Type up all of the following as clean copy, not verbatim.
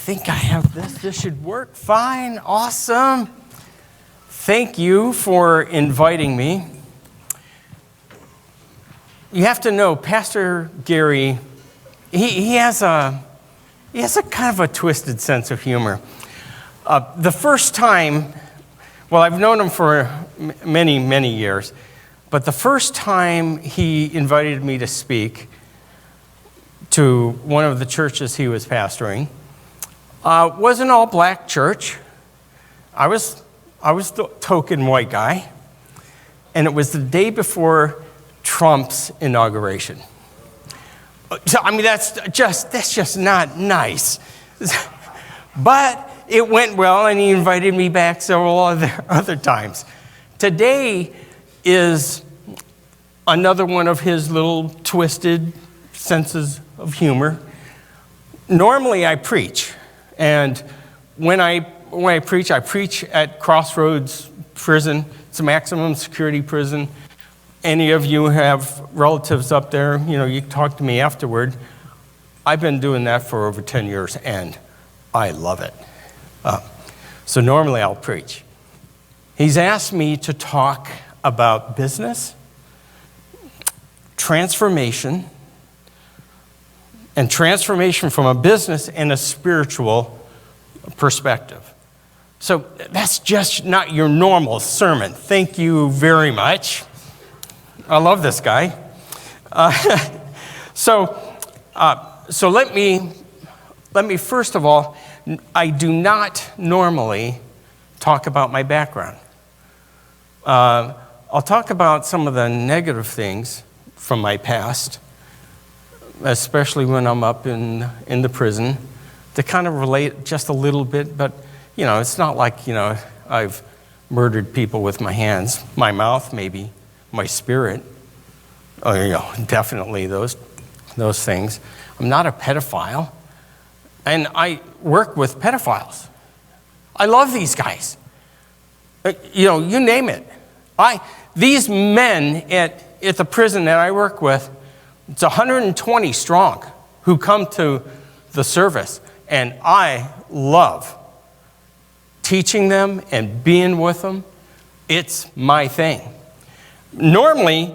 think I have this. This should work fine. Awesome. Thank you for inviting me. You have to know, Pastor Gary, he has a kind of a twisted sense of humor. The first time, well, I've known him for many, many years, but the first time he invited me to speak to one of the churches he was pastoring was an all-black church. I was the token white guy, and it was the day before Trump's inauguration. So, I mean, that's just not nice. But it went well, and he invited me back several other times. Today is another one of his little twisted senses of humor. Normally, I preach, and when I preach at Crossroads Prison. It's a maximum security prison. Any of you have relatives up there, you talk to me afterward. I've been doing that for over 10 years, and I love it. So normally I'll preach. He's asked me to talk about business, transformation, and transformation from a business and a spiritual perspective. So that's just not your normal sermon. Thank you very much. I love this guy. So let me first of all, I do not normally talk about my background. I'll talk about some of the negative things from my past, especially when I'm up in the prison, to kind of relate just a little bit, but it's not like, I've murdered people with my hands, my mouth maybe, my spirit. Oh, definitely those things. I'm not a pedophile, and I work with pedophiles. I love these guys. You name it. These men at the prison that I work with, it's 120 strong who come to the service, and I love teaching them and being with them. It's my thing. Normally,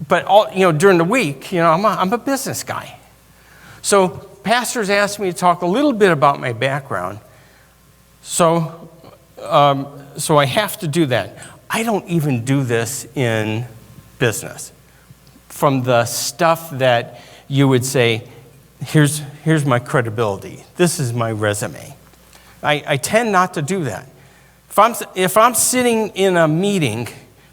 during the week, I'm a business guy. So pastors asked me to talk a little bit about my background. So I have to do that. I don't even do this in business. From the stuff that you would say, here's my credibility. This is my resume. I tend not to do that. If I'm sitting in a meeting,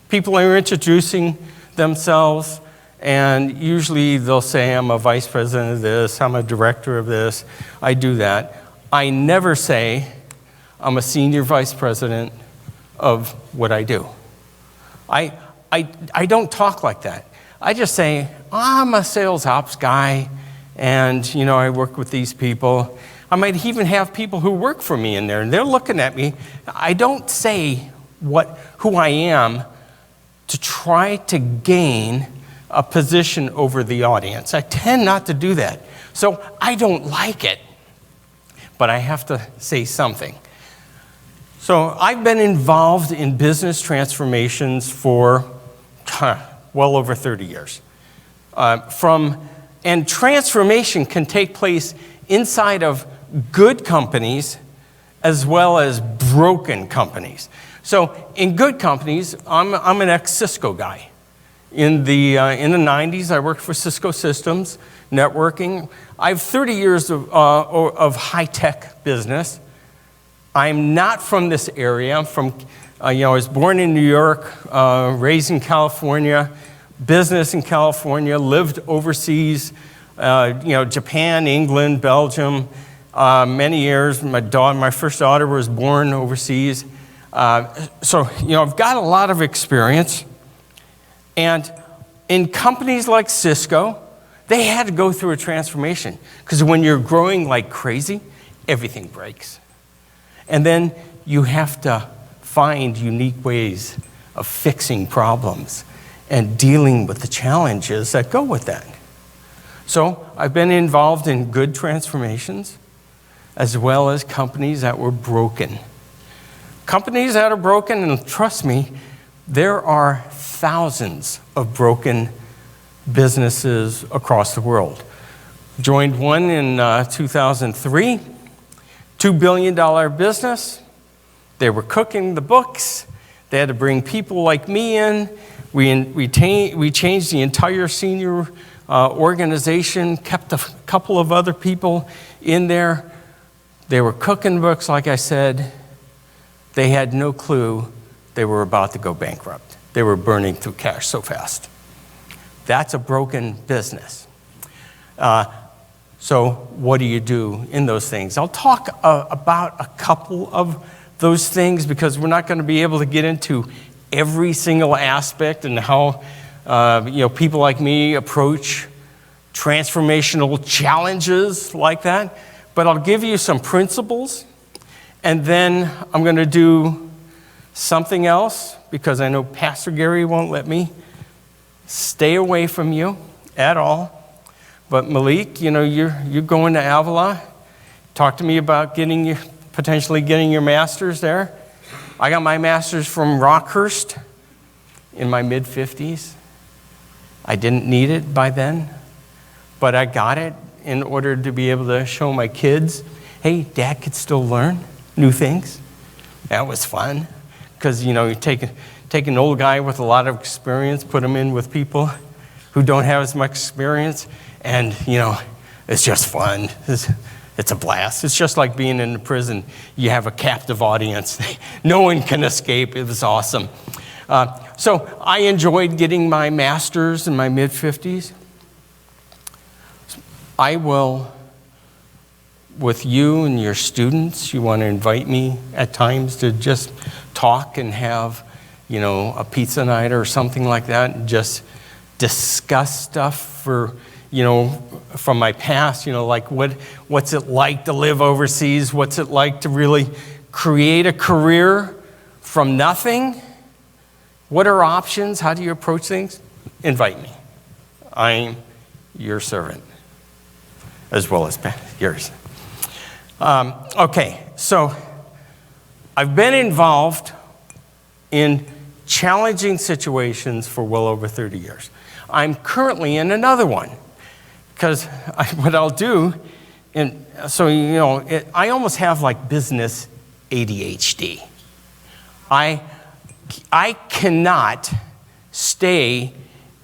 people are introducing themselves, and usually they'll say, I'm a vice president of this, I'm a director of this. I do that. I never say, I'm a senior vice president of what I do. I don't talk like that. I just say, I'm a sales ops guy, and I work with these people. I might even have people who work for me in there, and they're looking at me. I don't say who I am to try to gain a position over the audience. I tend not to do that. So I don't like it, but I have to say something. So I've been involved in business transformations for well over 30 years. And transformation can take place inside of good companies as well as broken companies. So in good companies, I'm an ex-Cisco guy. In the 90s, I worked for Cisco Systems, networking. I have 30 years of high-tech business. I'm not from this area. I'm from, I was born in New York, raised in California, business in California, lived overseas, Japan, England, Belgium, many years. My first daughter was born overseas. So I've got a lot of experience. And in companies like Cisco, they had to go through a transformation, because when you're growing like crazy, everything breaks. And then you have to find unique ways of fixing problems and dealing with the challenges that go with that. So I've been involved in good transformations. as well as companies that were broken. Companies that are broken, and trust me, there are thousands of broken businesses across the world. Joined one in 2003, $2 billion business. They were cooking the books. They had to bring people like me in. We changed the entire senior organization, kept a couple of other people in there. They were cooking books, like I said. They had no clue they were about to go bankrupt. They were burning through cash so fast. That's a broken business. So what do you do in those things? I'll talk about a couple of those things because we're not going to be able to get into every single aspect and how people like me approach transformational challenges like that. But I'll give you some principles, and then I'm going to do something else because I know Pastor Gary won't let me stay away from you at all. But Malik, you're going to Avila. Talk to me about potentially getting your master's there. I got my master's from Rockhurst in my mid-50s. I didn't need it by then, but I got it in order to be able to show my kids, hey, Dad could still learn new things. That was fun because, you take an old guy with a lot of experience, put him in with people who don't have as much experience, and, it's just fun. It's a blast. It's just like being in the prison. You have a captive audience. No one can escape. It was awesome. So I enjoyed getting my master's in my mid-50s. I will, with you and your students, you want to invite me at times to just talk and have, a pizza night or something like that, and just discuss stuff from my past, like what's it like to live overseas? What's it like to really create a career from nothing? What are options? How do you approach things? Invite me. I'm your servant, as well as yours. Okay, so I've been involved in challenging situations for well over 30 years. I'm currently in another one. Because what I'll do, I almost have like business ADHD. I cannot stay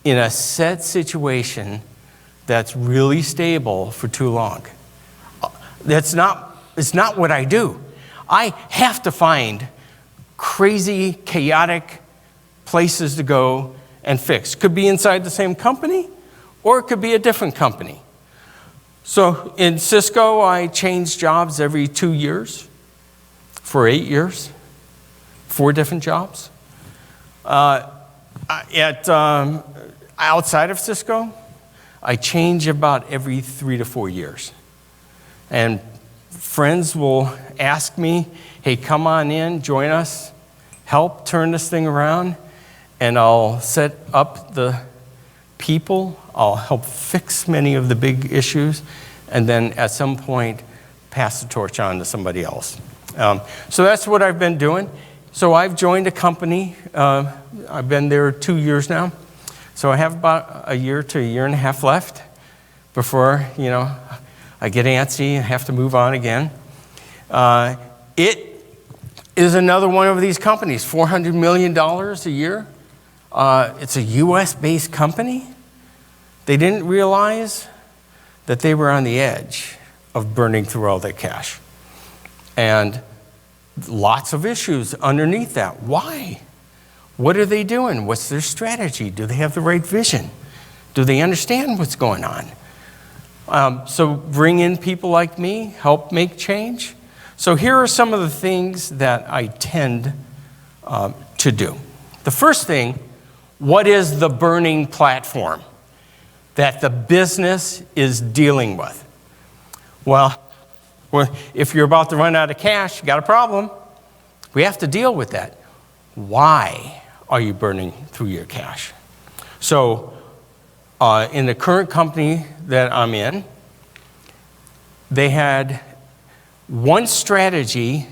in a set situation that's really stable for too long. It's not what I do. I have to find crazy, chaotic places to go and fix. Could be inside the same company, or it could be a different company. So in Cisco, I changed jobs every 2 years for 8 years, 4 different jobs. Outside of Cisco, I change about every 3 to 4 years. And friends will ask me, hey, come on in, join us, help turn this thing around, and I'll set up the people. I'll help fix many of the big issues, and then at some point, pass the torch on to somebody else. So that's what I've been doing. So I've joined a company. I've been there 2 years now. So I have about a year to a year and a half left before, I get antsy and have to move on again. It is another one of these companies, $400 million a year. It's a US-based company. They didn't realize that they were on the edge of burning through all their cash. And lots of issues underneath that. Why? What are they doing? What's their strategy? Do they have the right vision? Do they understand what's going on? So bring in people like me, help make change. So here are some of the things that I tend to do. The first thing, what is the burning platform that the business is dealing with? Well, if you're about to run out of cash, you got a problem. We have to deal with that. Why are you burning through your cash? So in the current company that I'm in, they had one strategy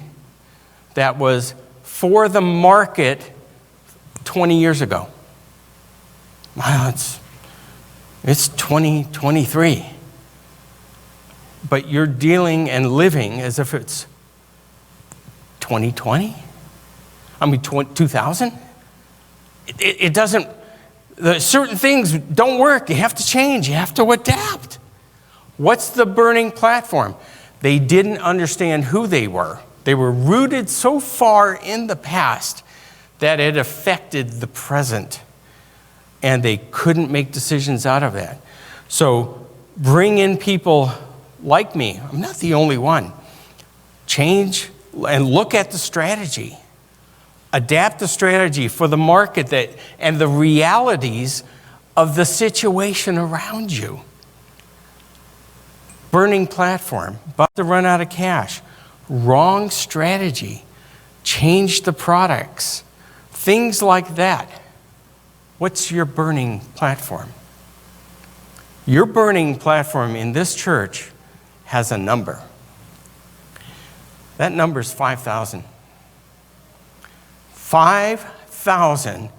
that was for the market 20 years ago. Wow, it's 2023. But you're dealing and living as if it's 2020? I mean, 2000? It doesn't, certain things don't work. You have to change. You have to adapt. What's the burning platform? They didn't understand who they were. They were rooted so far in the past that it affected the present, and they couldn't make decisions out of that. So bring in people like me. I'm not the only one. Change and look at the strategy. Adapt the strategy for the market and the realities of the situation around you. Burning platform, about to run out of cash. Wrong strategy. Change the products. Things like that. What's your burning platform? Your burning platform in this church has a number. That number is 5,000. 5,000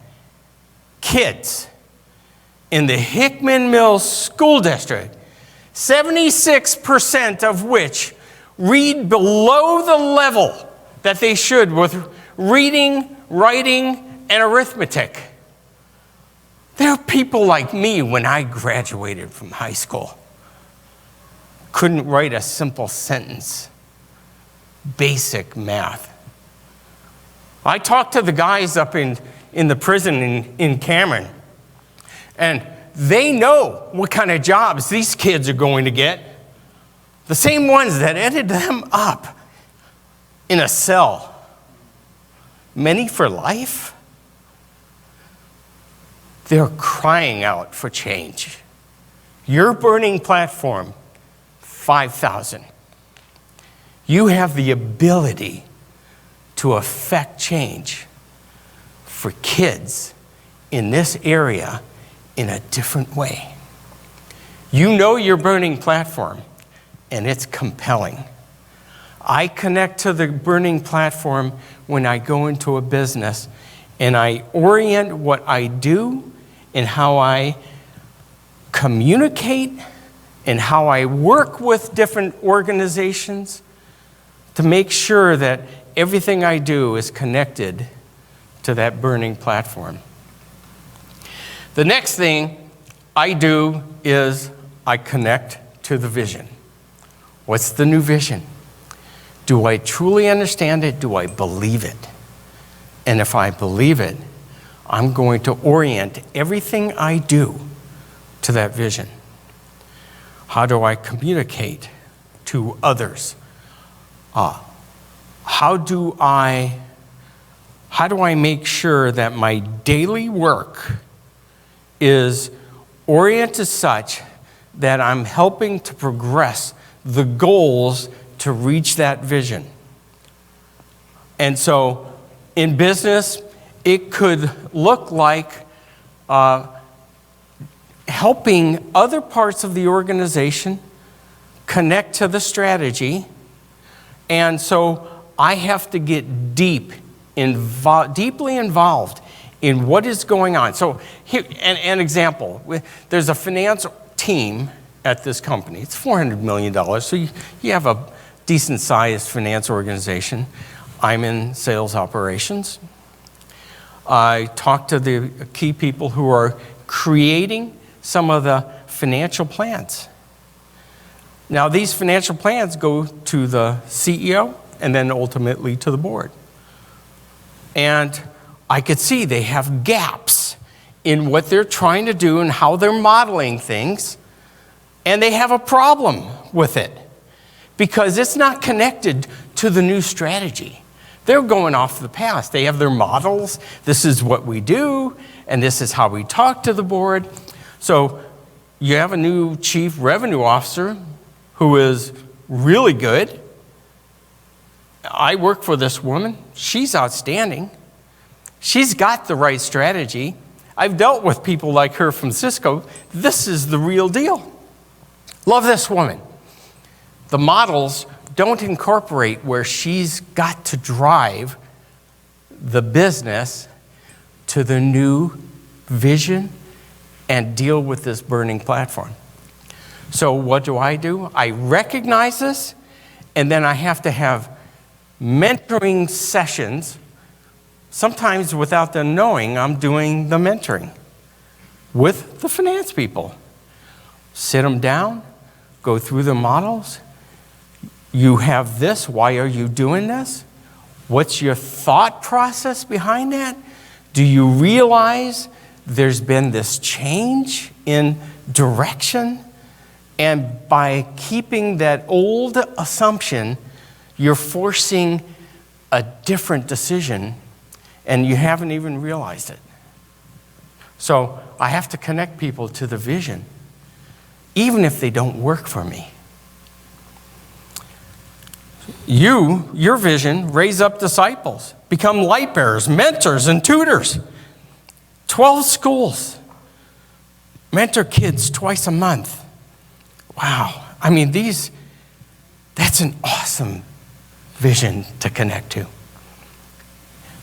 kids in the Hickman Mills School District, 76% of which read below the level that they should with reading, writing, and arithmetic. There are people like me when I graduated from high school. Couldn't write a simple sentence. Basic math. I talked to the guys up in the prison in Cameron, and they know what kind of jobs these kids are going to get. The same ones that ended them up in a cell. Many for life. They're crying out for change. Your burning platform, 5,000. You have the ability to affect change for kids in this area in a different way. You know your burning platform, and it's compelling. I connect to the burning platform when I go into a business, and I orient what I do and how I communicate and how I work with different organizations to make sure that everything I do is connected to that burning platform. The next thing I do is I connect to the vision. What's the new vision? Do I truly understand it? Do I believe it? And if I believe it, I'm going to orient everything I do to that vision. How do I communicate to others? How do I make sure that my daily work is oriented such that I'm helping to progress the goals to reach that vision? And so in business, it could look like helping other parts of the organization connect to the strategy. And so I have to get deeply involved in what is going on. So here, an example, there's a finance team at this company. It's $400 million, so you have a decent-sized finance organization. I'm in sales operations. I talk to the key people who are creating some of the financial plans. Now, these financial plans go to the CEO and then ultimately to the board. And I could see they have gaps in what they're trying to do and how they're modeling things, and they have a problem with it because it's not connected to the new strategy. They're going off the past. They have their models. This is what we do, and this is how we talk to the board. So you have a new chief revenue officer who is really good. I work for this woman. She's outstanding. She's got the right strategy. I've dealt with people like her from Cisco. This is the real deal. Love this woman. The models don't incorporate where she's got to drive the business to the new vision and deal with this burning platform. So what do? I recognize this, and then I have to have mentoring sessions. Sometimes without them knowing, I'm doing the mentoring with the finance people. Sit them down, go through the models. You have this, why are you doing this? What's your thought process behind that? Do you realize there's been this change in direction? And by keeping that old assumption, you're forcing a different decision, and you haven't even realized it. So I have to connect people to the vision, even if they don't work for me. Your vision, raise up disciples, become light bearers, mentors, and tutors. 12 schools. Mentor kids twice a month. Wow. I mean, that's an awesome vision to connect to.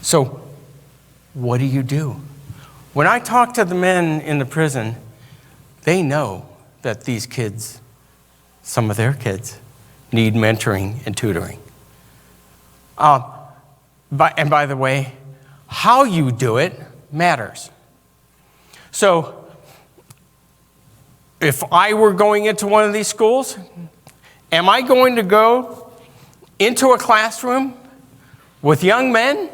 So, what do? When I talk to the men in the prison, they know that these kids, some of their kids, need mentoring and tutoring. And by the way, how you do it matters. So, if I were going into one of these schools, am I going to go into a classroom with young men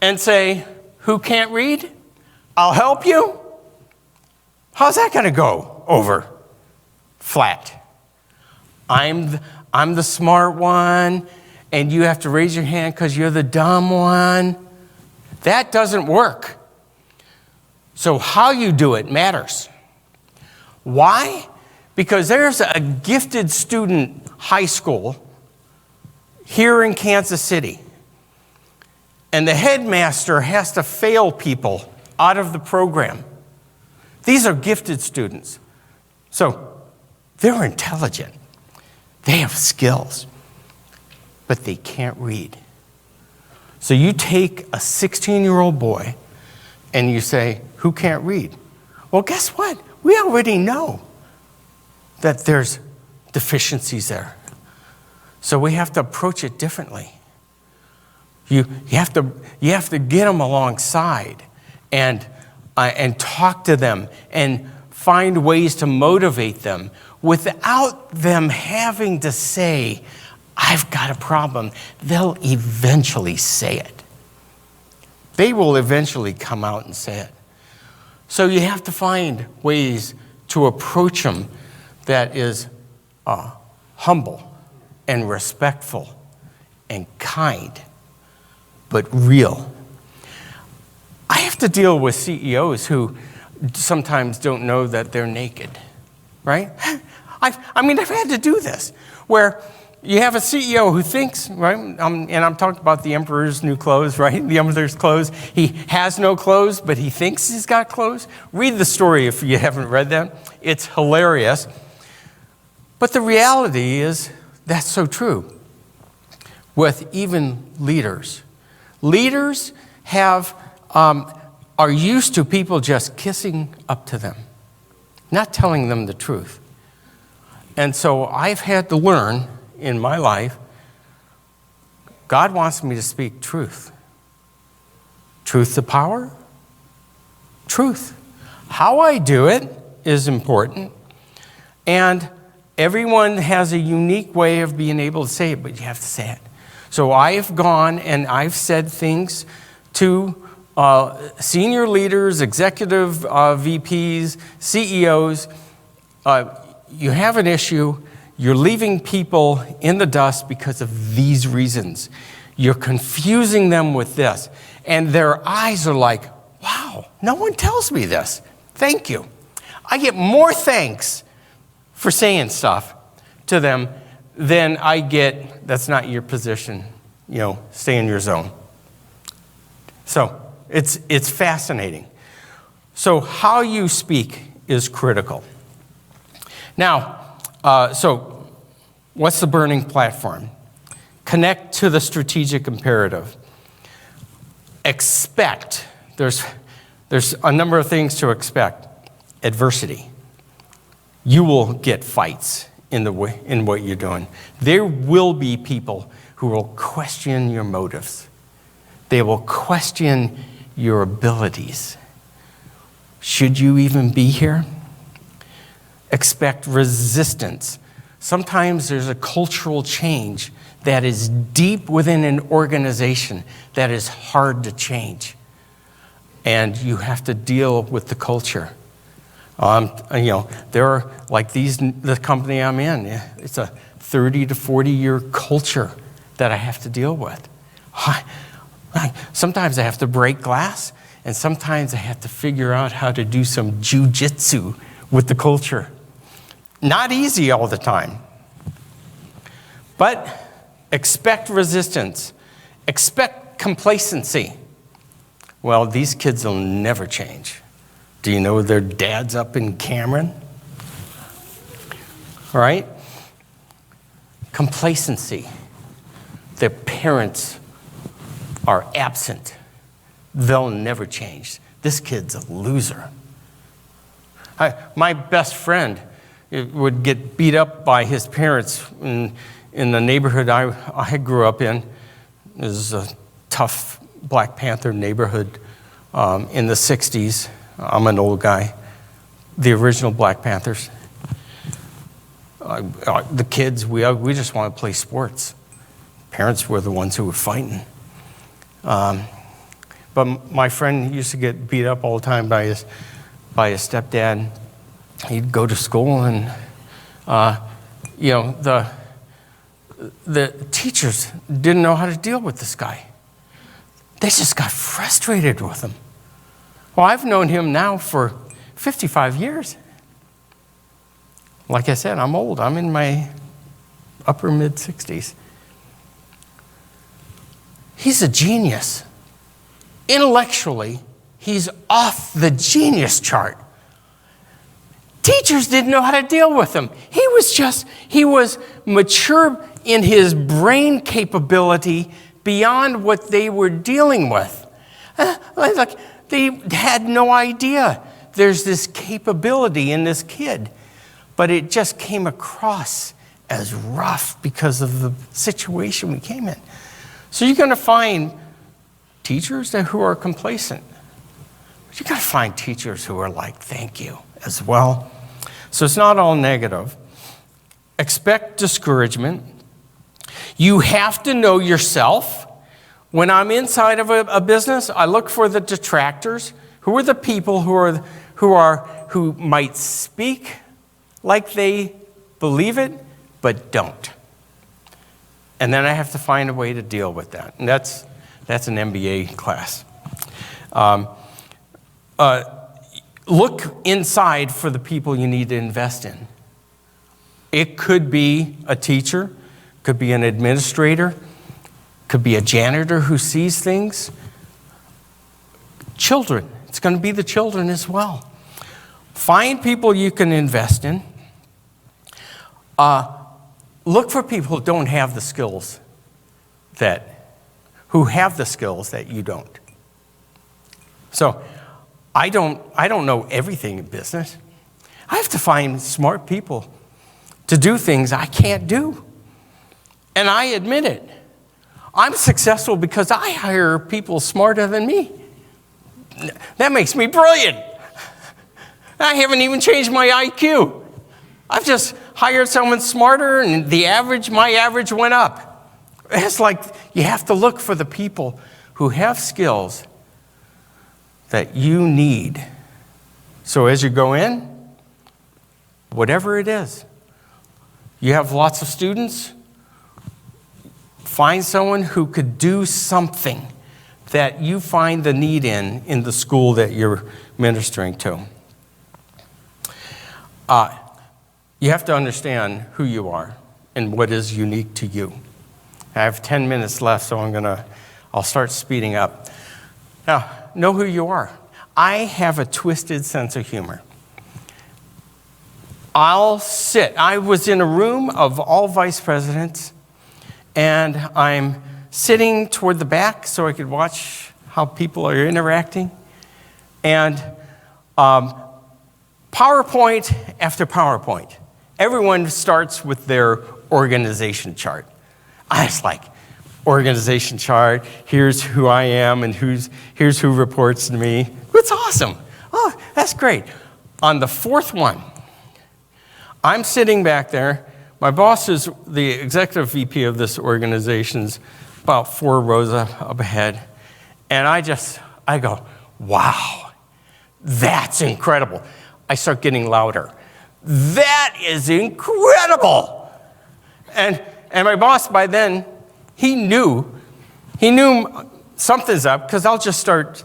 and say, who can't read? I'll help you? How's that going to go over? Flat. I'm the smart one, and you have to raise your hand because you're the dumb one. That doesn't work. So how you do it matters. Why? Because there's a gifted student high school here in Kansas City, and the headmaster has to fail people out of the program. These are gifted students. So they're intelligent. They have skills, but they can't read. So you take a 16-year-old boy and you say, who can't read? Well, guess what? We already know that there's deficiencies there. So we have to approach it differently. You have to get them alongside and talk to them and find ways to motivate them without them having to say, I've got a problem. They'll eventually say it. They will eventually come out and say it. So you have to find ways to approach them that is humble and respectful and kind, but real. I have to deal with CEOs who sometimes don't know that they're naked, right? I've had to do this, where you have a CEO who thinks, right, and I'm talking about the emperor's new clothes, right? The emperor's clothes. He has no clothes, but he thinks he's got clothes. Read the story if you haven't read that. It's hilarious. But the reality is that's so true with even leaders. Leaders are used to people just kissing up to them, not telling them the truth. And so I've had to learn in my life, God wants me to speak truth. Truth to power? Truth. How I do it is important. And everyone has a unique way of being able to say it, but you have to say it. So I've gone and I've said things to senior leaders, executive VPs, CEOs. You have an issue. You're leaving people in the dust because of these reasons. You're confusing them with this. And their eyes are like, wow, no one tells me this. Thank you. I get more thanks for saying stuff to them than I get, that's not your position, stay in your zone. So it's fascinating. So how you speak is critical. Now, What's the burning platform? Connect to the strategic imperative. Expect. There's a number of things to expect. Adversity. You will get fights in what you're doing. There will be people who will question your motives. They will question your abilities. Should you even be here? Expect resistance. Sometimes there's a cultural change that is deep within an organization that is hard to change. And you have to deal with the culture. There are, like the company I'm in, it's a 30 to 40 year culture that I have to deal with. Sometimes I have to break glass, and sometimes I have to figure out how to do some jujitsu with the culture. Not easy all the time. But expect resistance. Expect complacency. Well, these kids will never change. Do you know their dad's up in Cameron? All right? Complacency. Their parents are absent. They'll never change. This kid's a loser. My best friend would get beat up by his parents in the neighborhood I grew up in. It was a tough Black Panther neighborhood in the 60s. I'm an old guy. The original Black Panthers. The kids, we just want to play sports. Parents were the ones who were fighting. But my friend used to get beat up all the time by his stepdad. He'd go to school, and the teachers didn't know how to deal with this guy. They just got frustrated with him. Well, I've known him now for 55 years. Like I said, I'm old. I'm in my upper mid-60s. He's a genius. Intellectually, he's off the genius chart. Teachers didn't know how to deal with him. He was mature in his brain capability beyond what they were dealing with. They had no idea there's this capability in this kid, but it just came across as rough because of the situation we came in. So you're going to find teachers who are complacent. But you're going to find teachers who are like, thank you, as well. So it's not all negative. Expect discouragement. You have to know yourself. When I'm inside of a business, I look for the detractors. Who are the people who might speak like they believe it, but don't? And then I have to find a way to deal with that. And that's an MBA class. Look inside for the people you need to invest in. It could be a teacher, could be an administrator, could be a janitor who sees things. Children. It's going to be the children as well. Find people you can invest in. Look for people who don't have the skills who have the skills that you don't. So I don't know everything in business. I have to find smart people to do things I can't do. And I admit it. I'm successful because I hire people smarter than me. That makes me brilliant. I haven't even changed my IQ. I've just hired someone smarter, and my average went up. It's like you have to look for the people who have skills that you need. So as you go in, whatever it is, you have lots of students, find someone who could do something that you find the need in the school that you're ministering to. You have to understand who you are and what is unique to you. I have 10 minutes left, so I'll start speeding up. Now, know who you are. I have a twisted sense of humor. I'll sit. I was in a room of all vice presidents, and I'm sitting toward the back so I could watch how people are interacting. And PowerPoint after PowerPoint. Everyone starts with their organization chart. I was like, organization chart, here's who I am and here's who reports to me. It's awesome. Oh, that's great. On the fourth one, I'm sitting back there. My boss is the executive VP of this organization, about 4 rows up ahead. And I go, wow, that's incredible. I start getting louder. That is incredible. And my boss, by then, he knew something's up, because I'll just start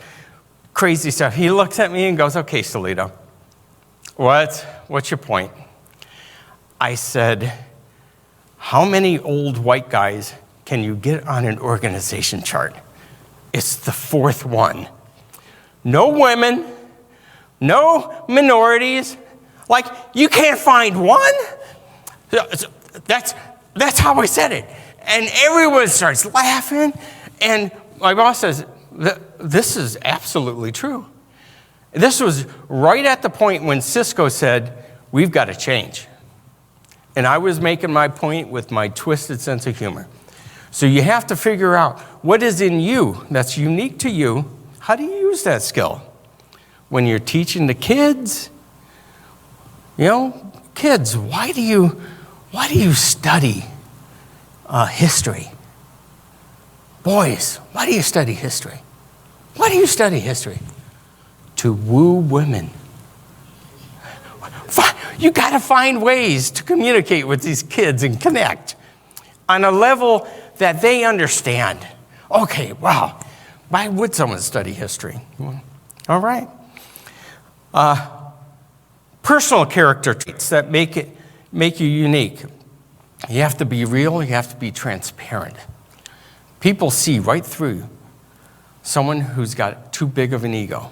crazy stuff. He looks at me and goes, okay, Salito, what's your point? I said, how many old white guys can you get on an organization chart? It's the fourth one. No women, no minorities. Like, you can't find one? That's how I said it. And everyone starts laughing. And my boss says, this is absolutely true. This was right at the point when Cisco said, we've got to change. And I was making my point with my twisted sense of humor. So you have to figure out what is in you that's unique to you. How do you use that skill? When you're teaching the kids, kids, why do you study history? Boys, why do you study history? Why do you study history? To woo women. You got to find ways to communicate with these kids and connect on a level that they understand. Okay, wow. Why would someone study history? All right. Personal character traits that make you unique. You have to be real. You have to be transparent. People see right through someone who's got too big of an ego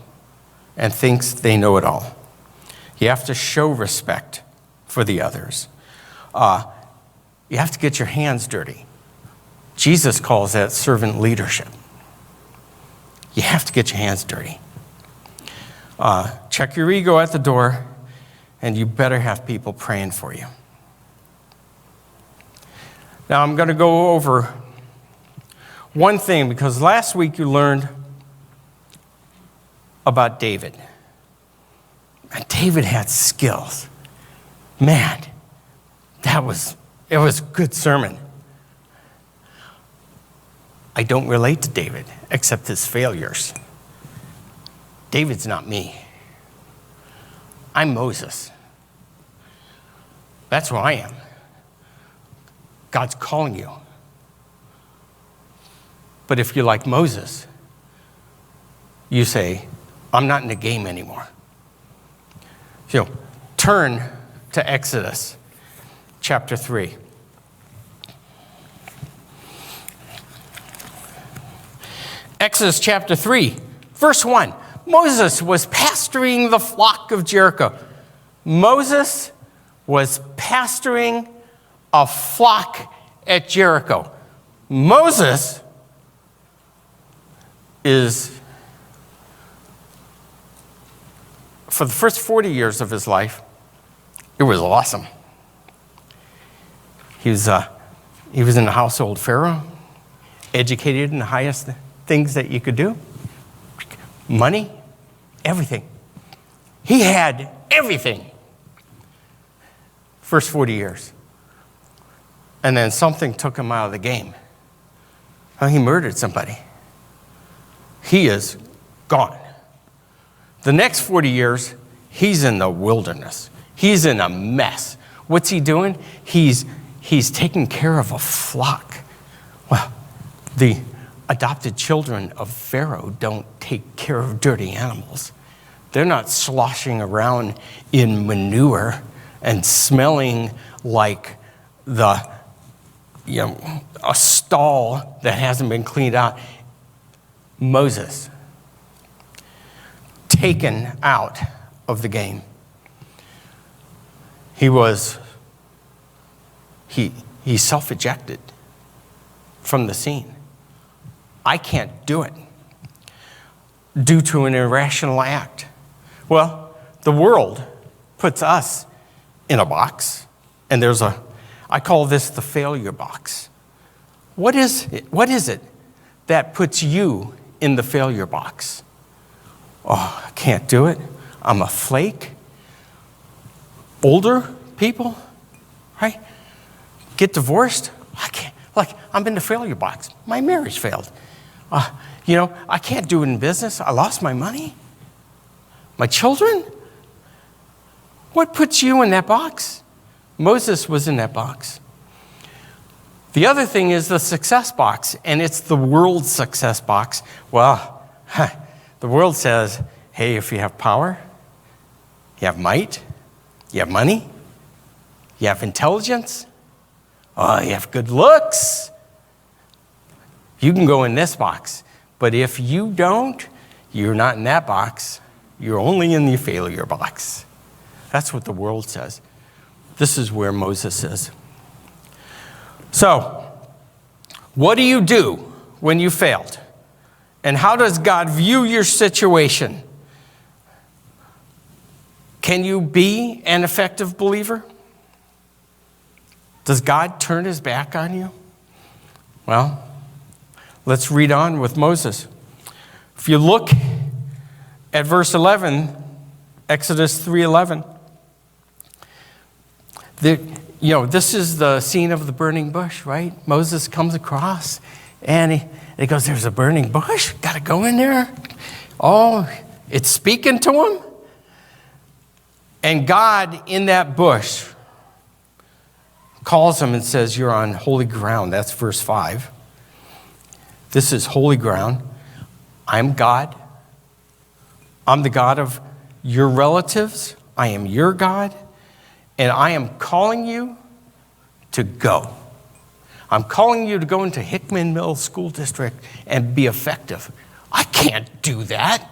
and thinks they know it all. You have to show respect for the others. You have to get your hands dirty. Jesus calls that servant leadership. You have to get your hands dirty. Check your ego at the door, and you better have people praying for you. Now, I'm going to go over one thing, because last week you learned about David. And David had skills. Man, it was a good sermon. I don't relate to David, except his failures. David's not me. I'm Moses. That's who I am. God's calling you. But if you're like Moses, you say, I'm not in the game anymore. Turn to Exodus chapter 3. Exodus chapter 3, verse 1. Moses was pasturing the flock of Jericho. Moses was pasturing a flock at Jericho. Moses is, for the first 40 years of his life, it was awesome. He was in the household Pharaoh, educated in the highest things that you could do. Money, everything. He had everything. First 40 years. And then something took him out of the game. He murdered somebody. He is gone. The next 40 years, he's in the wilderness. He's in a mess. What's he doing? He's taking care of a flock. Well, the adopted children of Pharaoh don't take care of dirty animals. They're not sloshing around in manure and smelling like a stall that hasn't been cleaned out. Moses, taken out of the game. he self-ejected from the scene. I can't do it due to an irrational act. Well, the world puts us in a box, and I call this the failure box. What is it that puts you in the failure box? Oh, I can't do it. I'm a flake. Older people, right? Get divorced. I can't. I'm in the failure box. My marriage failed. I can't do it in business. I lost my money. My children? What puts you in that box? Moses was in that box. The other thing is the success box, and it's the world's success box. Well, the world says, hey, if you have power, you have might, you have money, you have intelligence, you have good looks, you can go in this box. But if you don't, you're not in that box. You're only in the failure box. That's what the world says. This is where Moses is. So, what do you do when you failed? And how does God view your situation? Can you be an effective believer? Does God turn his back on you? Well, let's read on with Moses. If you look at verse 11, Exodus 3:11, this is the scene of the burning bush, right? Moses comes across, and he goes, there's a burning bush. Got to go in there. Oh, it's speaking to him. And God, in that bush, calls him and says, you're on holy ground. That's verse 5. This is holy ground. I'm God. I'm the God of your relatives. I am your God. And I am calling you to go. I'm calling you to go into Hickman Mills School District and be effective. I can't do that.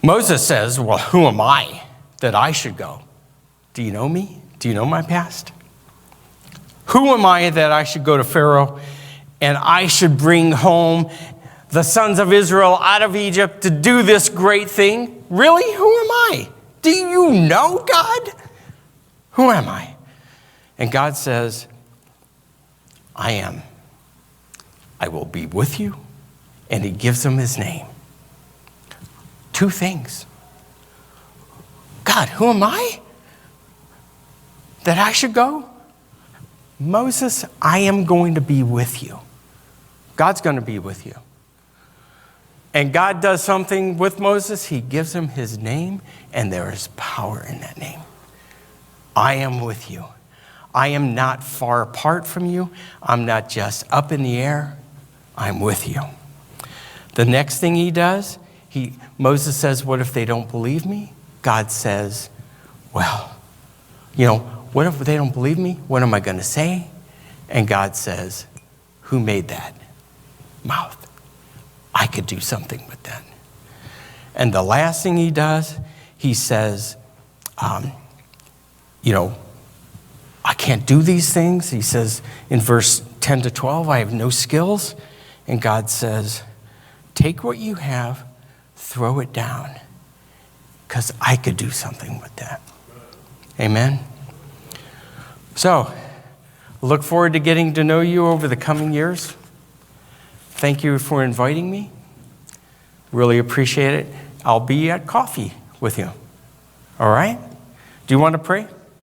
Moses says, well, who am I that I should go? Do you know me? Do you know my past? Who am I that I should go to Pharaoh and I should bring home the sons of Israel out of Egypt to do this great thing? Really? Who am I? Do you know God? Who am I? And God says, I am. I will be with you. And he gives him his name. Two things. God, who am I that I should go? Moses, I am going to be with you. God's going to be with you. And God does something with Moses. He gives him his name, and there is power in that name. I am with you. I am not far apart from you. I'm not just up in the air. I'm with you. The next thing he does, Moses says, what if they don't believe me? God says, well, what if they don't believe me? What am I going to say? And God says, who made that mouth? I could do something with that. And the last thing he does, he says, I can't do these things. He says in verse 10 to 12, I have no skills. And God says, take what you have, throw it down, because I could do something with that. Amen. So, look forward to getting to know you over the coming years. Thank you for inviting me. Really appreciate it. I'll be at coffee with you. All right? Do you want to pray?